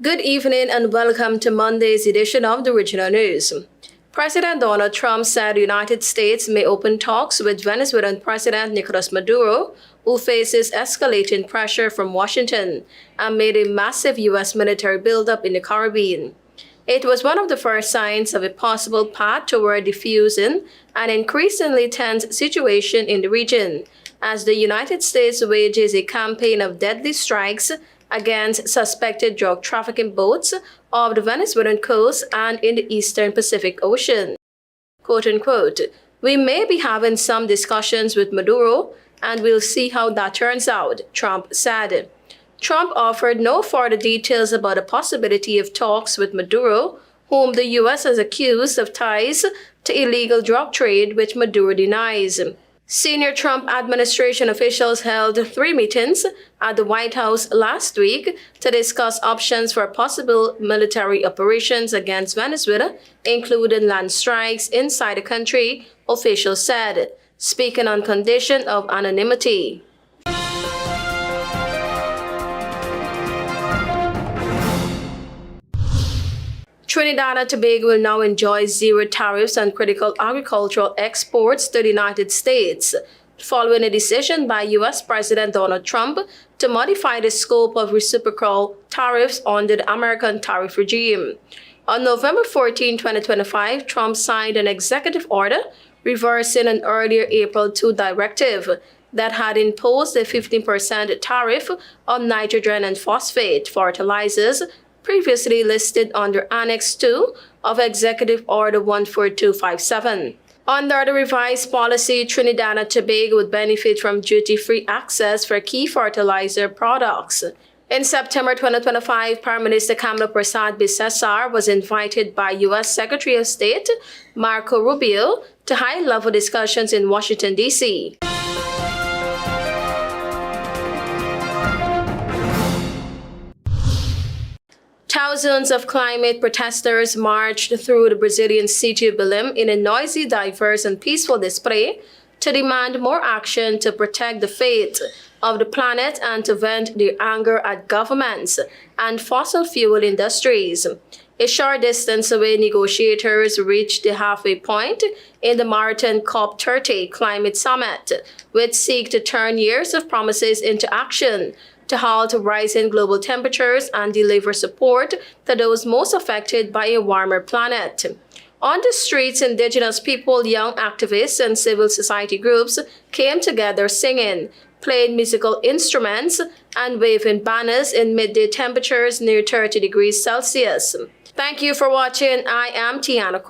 Good evening and welcome to Monday's edition of the Regional News. President Donald Trump said the United States may open talks with Venezuelan President Nicolás Maduro, who faces escalating pressure from Washington amid a massive U.S. military buildup in the Caribbean. It was one of the first signs of a possible path toward diffusing an increasingly tense situation in the region, as the United States wages a campaign of deadly strikes against suspected drug trafficking boats off the Venezuelan coast and in the eastern Pacific Ocean. Quote unquote, "We may be having some discussions with Maduro, and we'll see how that turns out," Trump said. Trump offered no further details about the possibility of talks with Maduro, whom the U.S. has accused of ties to illegal drug trade, which Maduro denies. Senior Trump administration officials held 3 meetings at the White House last week to discuss options for possible military operations against Venezuela, including land strikes inside the country, officials said, speaking on condition of anonymity. Trinidad and Tobago will now enjoy zero tariffs on critical agricultural exports to the United States, following a decision by U.S. President Donald Trump to modify the scope of reciprocal tariffs under the American tariff regime. On November 14, 2025, Trump signed an executive order reversing an earlier April 2 directive that had imposed a 15% tariff on nitrogen and phosphate fertilizers previously listed under Annex 2 of Executive Order 14257. Under the revised policy, Trinidad and Tobago would benefit from duty-free access for key fertilizer products. In September 2025, Prime Minister Kamala Persad-Bissessar was invited by U.S. Secretary of State Marco Rubio to high-level discussions in Washington, D.C. Thousands of climate protesters marched through the Brazilian city of Belém in a noisy, diverse, and peaceful display to demand more action to protect the fate of the planet and to vent their anger at governments and fossil fuel industries. A short distance away, negotiators reached the halfway point in the Marathon COP30 climate summit, which seek to turn years of promises into action to halt rising global temperatures and deliver support to those most affected by a warmer planet. On the streets, indigenous people, young activists, and civil society groups came together singing, playing musical instruments, and waving banners in midday temperatures near 30 degrees Celsius. Thank you for watching. I am Tiana.